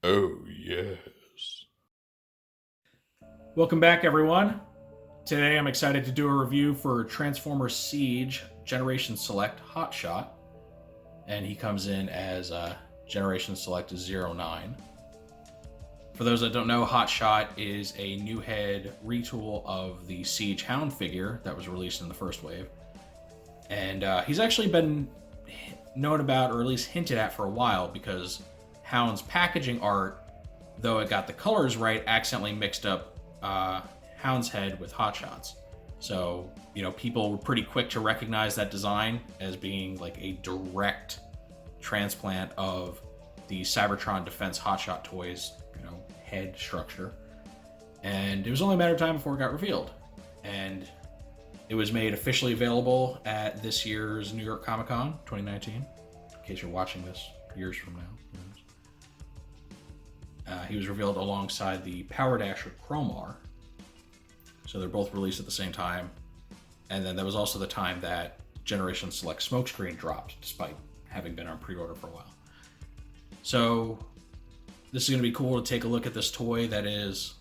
Oh, yes. Welcome back, everyone. Today I'm excited to do a review for Transformers Siege Generation Select Hotshot, and he comes in as Generation Select 09. For those that don't know, Hotshot is a new head retool of the Siege Hound figure that was released in the first wave. And he's actually been known about, or at least hinted at, for a while because Hound's packaging art, though it got the colors right, accidentally mixed up Hound's head with Hotshot's. So, people were pretty quick to recognize that design as being like a direct transplant of the Cybertron Defense Hotshot toys, head structure. And it was only a matter of time before it got revealed. And it was made officially available at this year's New York Comic Con 2019, in case you're watching this years from now. He was revealed alongside the Power Dasher Chromar. So they're both released at the same time. And then that was also the time that Generation Select Smokescreen dropped, despite having been on pre-order for a while. So this is going to be cool to take a look at this toy that is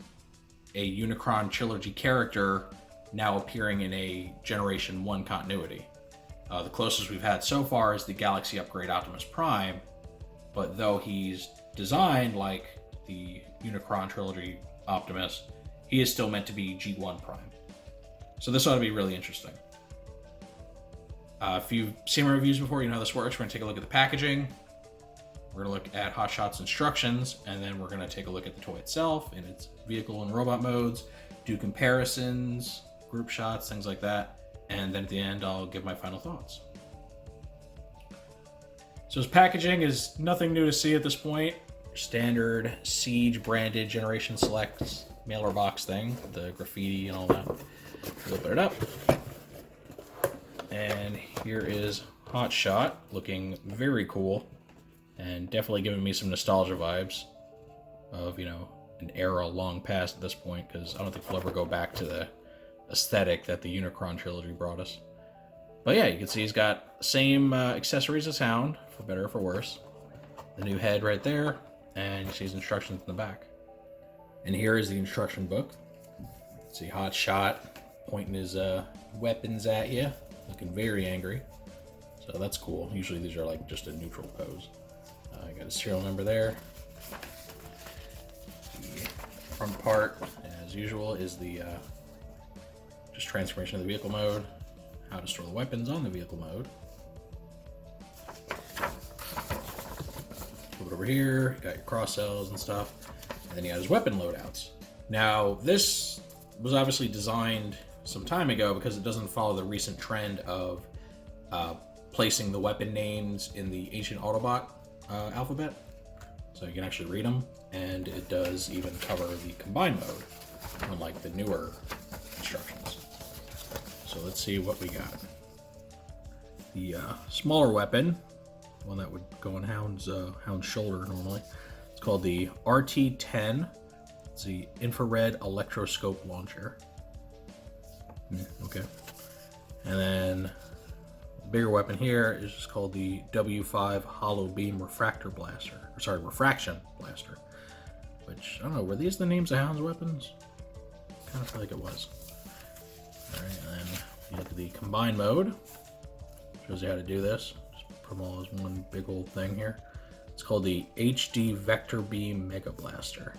a Unicron Trilogy character now appearing in a Generation 1 continuity. The closest we've had so far is the Galaxy Upgrade Optimus Prime, but though he's designed like the Unicron Trilogy Optimus, he is still meant to be G1 Prime. So this ought to be really interesting. If you've seen my reviews before, you know how this works. We're going to take a look at the packaging. We're going to look at Hotshot's instructions, and then we're going to take a look at the toy itself in its vehicle and robot modes, do comparisons, group shots, things like that. And then at the end, I'll give my final thoughts. So his packaging is nothing new to see at this point. Standard Siege branded Generation Select mailer box thing, the graffiti and all that. We'll open it up. And here is Hotshot, looking very cool and definitely giving me some nostalgia vibes of, an era long past at this point, because I don't think we'll ever go back to the aesthetic that the Unicron trilogy brought us. But yeah, you can see he's got the same accessories as Hound, for better or for worse. The new head right there, and you see his instructions in the back. And here is the instruction book. See Hotshot pointing his weapons at you, looking very angry. So that's cool. Usually these are like just a neutral pose. I got a serial number there. The front part, as usual, is the just transformation of the vehicle mode, how to store the weapons on the vehicle mode. Flip it over here, you got your cross cells and stuff, and then you got his weapon loadouts. Now, this was obviously designed some time ago because it doesn't follow the recent trend of placing the weapon names in the ancient Autobot alphabet, so you can actually read them, and it does even cover the combined mode, unlike the newer instructions. So let's see what we got. The smaller weapon, one that would go on Hound's shoulder normally, it's called the RT-10. It's the infrared electroscope launcher. Okay. And then the bigger weapon here is just called the W5 Hollow Beam Refraction Blaster, which, I don't know, were these the names of Hound's weapons? Kind of feel like it was. Alright, and then you have the combined mode. Shows you how to do this. Just put them all as one big old thing here. It's called the HD Vector Beam Mega Blaster.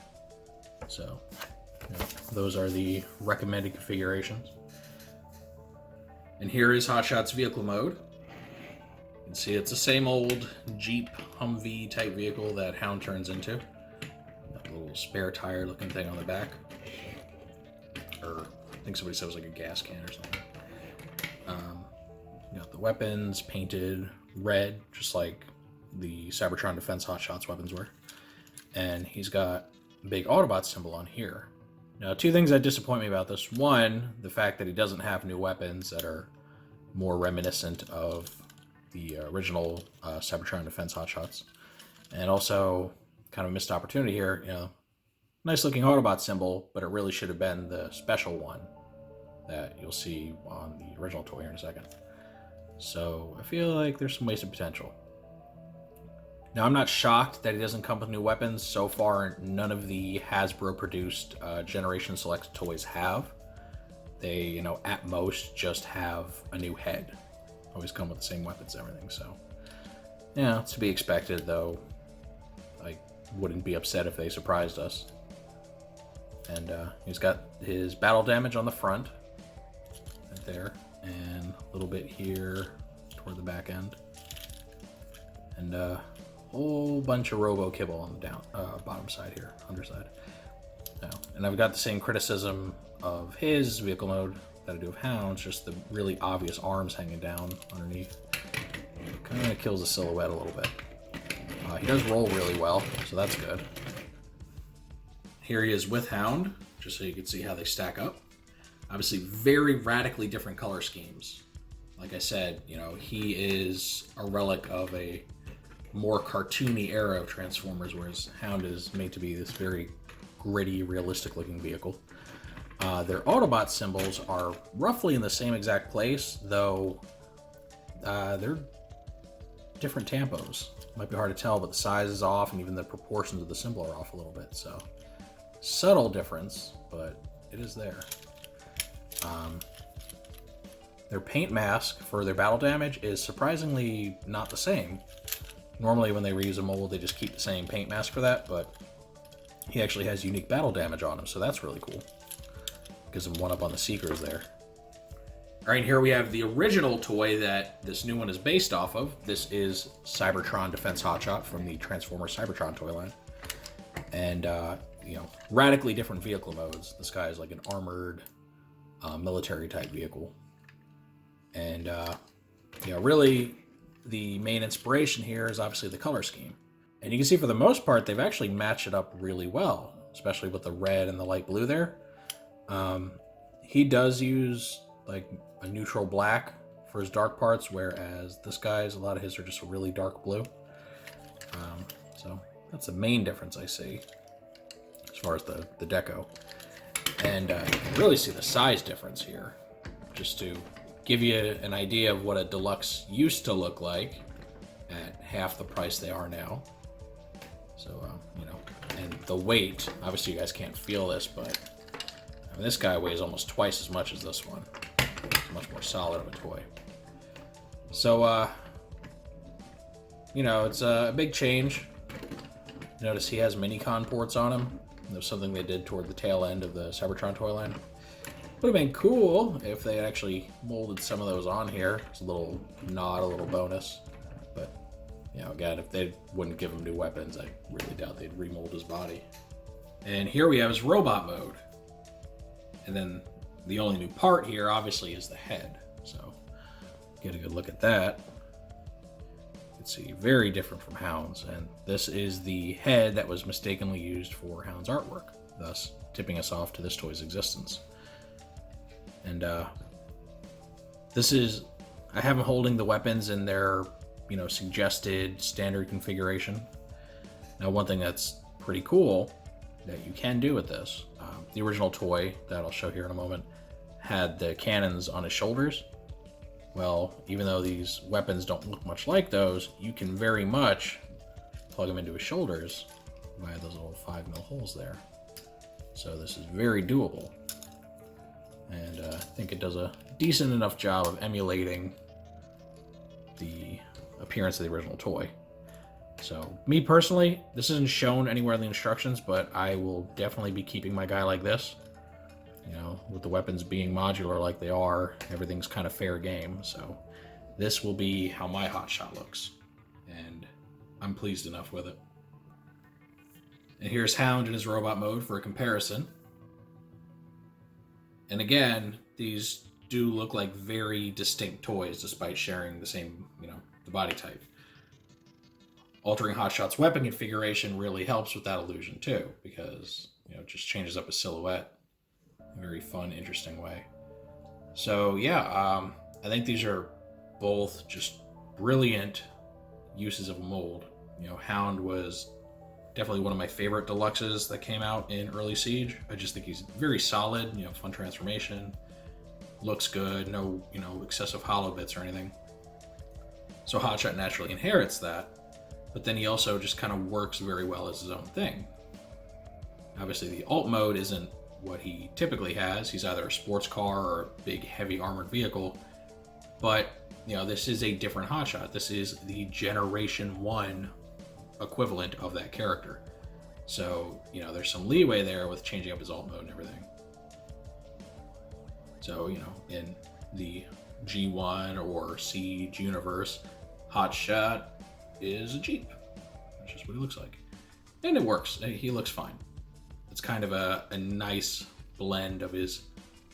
So, those are the recommended configurations. And here is Hotshot's vehicle mode. You can see it's the same old Jeep Humvee type vehicle that Hound turns into. That little spare tire looking thing on the back. Or I think somebody said it was like a gas can or something. You got the weapons painted red, just like the Cybertron Defense Hotshot's weapons were. And he's got a big Autobot symbol on here. Now, two things that disappoint me about this. One, the fact that he doesn't have new weapons that are more reminiscent of the original Cybertron Defense Hotshots. And also, kind of a missed opportunity here, nice looking Autobot symbol, but it really should have been the special one that you'll see on the original toy here in a second. So I feel like there's some wasted potential. Now, I'm not shocked that he doesn't come with new weapons. So far, none of the Hasbro-produced Generation Select toys have. They, at most just have a new head. Always come with the same weapons and everything, so... Yeah, it's to be expected, though. I wouldn't be upset if they surprised us. And he's got his battle damage on the front. Right there. And a little bit here toward the back end. And a whole bunch of Robo Kibble on the bottom side here, underside. And I've got the same criticism of his vehicle mode that I do of Hound's, just the really obvious arms hanging down underneath. It kind of kills the silhouette a little bit. He does roll really well, so that's good. Here he is with Hound, just so you can see how they stack up. Obviously, very radically different color schemes. Like I said, he is a relic of a more cartoony era of Transformers, whereas Hound is made to be this very gritty, realistic-looking vehicle. Their Autobot symbols are roughly in the same exact place, though they're different tampos. Might be hard to tell, but the size is off, and even the proportions of the symbol are off a little bit, so subtle difference, but it is there. Their paint mask for their battle damage is surprisingly not the same. Normally when they reuse a mold, they just keep the same paint mask for that, but he actually has unique battle damage on him, so that's really cool. Gives him one up on the Seekers there. All right, here we have the original toy that this new one is based off of. This is Cybertron Defense Hotshot from the Transformers Cybertron toy line. And, radically different vehicle modes. This guy is like an armored military type vehicle. And, really the main inspiration here is obviously the color scheme. And you can see for the most part, they've actually matched it up really well, especially with the red and the light blue there. He does use like a neutral black for his dark parts, whereas this guy's, a lot of his are just a really dark blue. So that's the main difference I see as far as the deco. And you can really see the size difference here, just to give you an idea of what a deluxe used to look like at half the price they are now. So, and the weight, obviously you guys can't feel this, but this guy weighs almost twice as much as this one. It's much more solid of a toy. So, it's a big change. Notice he has mini-con ports on him. There's something they did toward the tail end of the Cybertron toy line. Would have been cool if they actually molded some of those on here. It's a little nod, a little bonus. But, again, if they wouldn't give him new weapons, I really doubt they'd remold his body. And here we have his robot mode. And then the only new part here, obviously, is the head. So, get a good look at that. You can see, very different from Hound's. And this is the head that was mistakenly used for Hound's artwork, thus tipping us off to this toy's existence. And this is, I have him holding the weapons in their, suggested standard configuration. Now, one thing that's pretty cool that you can do with this, the original toy that I'll show here in a moment had the cannons on his shoulders. Well, even though these weapons don't look much like those, you can very much plug them into his shoulders via those little 5mm holes there. So this is very doable. And I think it does a decent enough job of emulating the appearance of the original toy. So, me personally, this isn't shown anywhere in the instructions, but I will definitely be keeping my guy like this. With the weapons being modular like they are, everything's kind of fair game. So, this will be how my hotshot looks. And I'm pleased enough with it. And here's Hound in his robot mode for a comparison. And again, these do look like very distinct toys despite sharing the same, the body type. Altering Hotshot's weapon configuration really helps with that illusion too, because, it just changes up his silhouette in a very fun, interesting way. So yeah, I think these are both just brilliant uses of a mold. Hound was definitely one of my favorite deluxes that came out in early Siege. I just think he's very solid, fun transformation, looks good, no, excessive hollow bits or anything. So Hotshot naturally inherits that. but then he also just kind of works very well as his own thing. Obviously, the alt mode isn't what he typically has. He's either a sports car or a big, heavy armored vehicle. But, this is a different hotshot. This is the Generation 1 equivalent of that character. So, there's some leeway there with changing up his alt mode and everything. So, in the G1 or Siege universe, hotshot is a Jeep. That's just what he looks like. And it works. He looks fine. It's kind of a nice blend of his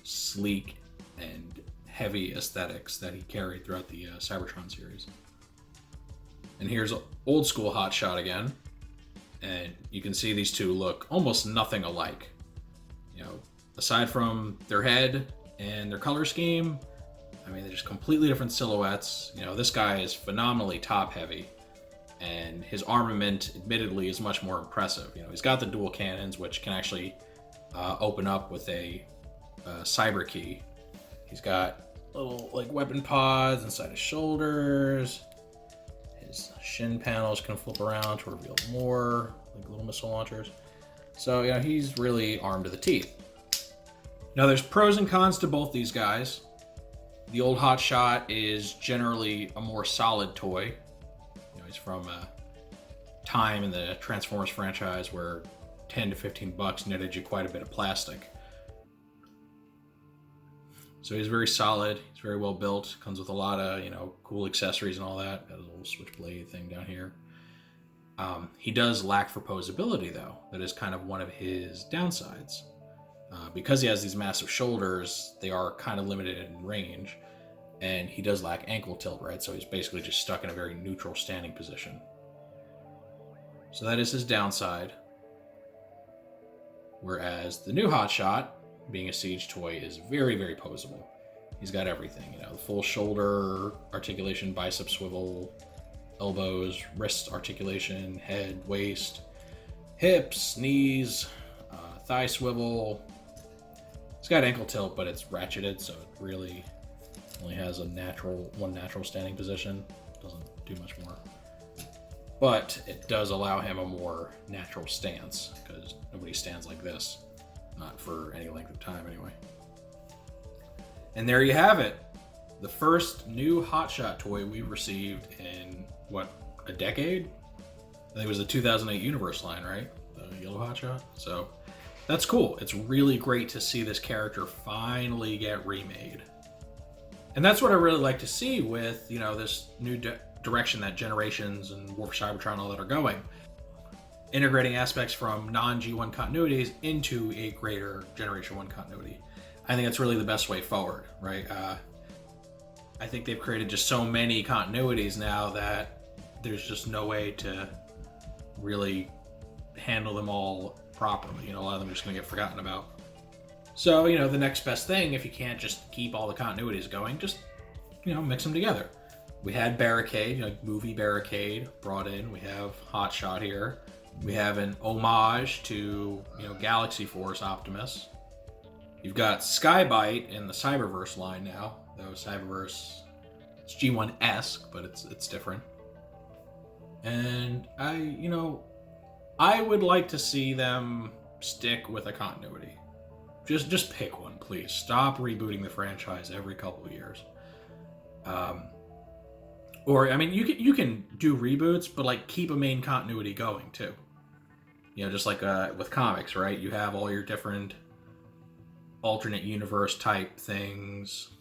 sleek and heavy aesthetics that he carried throughout the Cybertron series. And here's old school hotshot again. And you can see these two look almost nothing alike. Aside from their head and their color scheme, they're just completely different silhouettes. This guy is phenomenally top heavy, and his armament admittedly is much more impressive. He's got the dual cannons, which can actually open up with a cyber key. He's got little weapon pods inside his shoulders. His shin panels can flip around to reveal more, like little missile launchers. So he's really armed to the teeth. Now there's pros and cons to both these guys. The old hotshot is generally a more solid toy. He's from a time in the Transformers franchise where $10 to $15 netted you quite a bit of plastic. So he's very solid. He's very well built. Comes with a lot of cool accessories and all that. Got a little switchblade thing down here. He does lack for posability though. That is kind of one of his downsides. Because he has these massive shoulders, they are kind of limited in range, and he does lack ankle tilt, right? So he's basically just stuck in a very neutral standing position. So that is his downside. Whereas the new hotshot, being a Siege toy, is very, very posable. He's got everything, the full shoulder articulation, bicep swivel, elbows, wrist articulation, head, waist, hips, knees, thigh swivel. It's got ankle tilt, but it's ratcheted, so it really only has one natural standing position. Doesn't do much more. But it does allow him a more natural stance, because nobody stands like this. Not for any length of time, anyway. And there you have it. The first new hotshot toy we've received in, a decade? I think it was the 2008 Universe line, right? The yellow hotshot. So that's cool. It's really great to see this character finally get remade. And that's what I really like to see with, this new direction that Generations and War for Cybertron and all that are going. Integrating aspects from non-G1 continuities into a greater Generation 1 continuity. I think that's really the best way forward, right? I think they've created just so many continuities now that there's just no way to really handle them all properly. A lot of them are just going to get forgotten about. So, the next best thing, if you can't just keep all the continuities going, just, mix them together. We had Barricade, movie Barricade brought in. We have Hotshot here. We have an homage to, Galaxy Force Optimus. You've got Skybite in the Cyberverse line now, though Cyberverse, it's G1-esque, but it's different. And I would like to see them stick with a continuity. Just pick one, please. Stop rebooting the franchise every couple of years. You can do reboots, but keep a main continuity going too. Just like with comics, right? You have all your different alternate universe type things.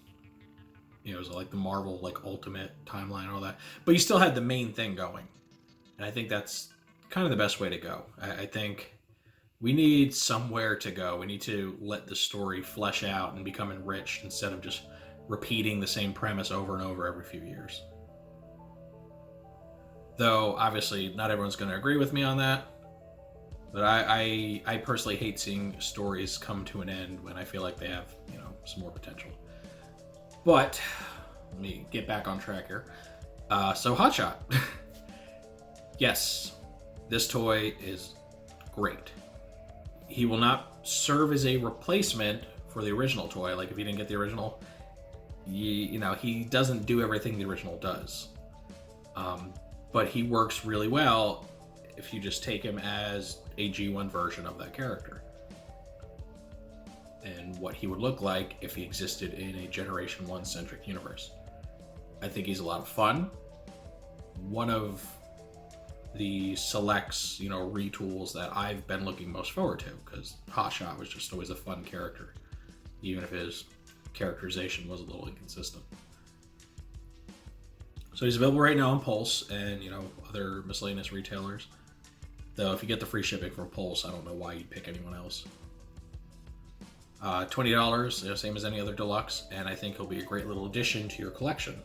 So like the Marvel Ultimate timeline and all that. But you still had the main thing going. And I think that's kind of the best way to go. I think we need somewhere to go. We need to let the story flesh out and become enriched instead of just repeating the same premise over and over every few years. Though, obviously, not everyone's going to agree with me on that. But I personally hate seeing stories come to an end when I feel like they have, some more potential. But, let me get back on track here. So, Hotshot. Yes, this toy is great. He will not serve as a replacement for the original toy. If you didn't get the original, he doesn't do everything the original does. but he works really well if you just take him as a G1 version of that character. And what he would look like if he existed in a Generation 1 centric universe. I think he's a lot of fun. One of the selects, retools that I've been looking most forward to, because Hotshot was just always a fun character, even if his characterization was a little inconsistent. So he's available right now on Pulse and, other miscellaneous retailers. Though if you get the free shipping from Pulse, I don't know why you'd pick anyone else. $20, same as any other deluxe, and I think he'll be a great little addition to your collection.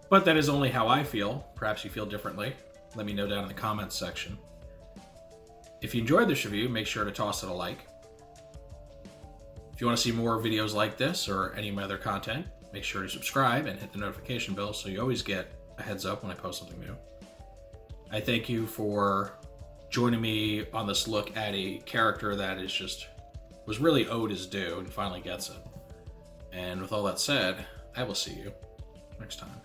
But that is only how I feel. Perhaps you feel differently. Let me know down in the comments section. If you enjoyed this review, make sure to toss it a like. If you want to see more videos like this or any of my other content, make sure to subscribe and hit the notification bell so you always get a heads up when I post something new. I thank you for joining me on this look at a character that was really owed his due and finally gets it. And with all that said, I will see you next time.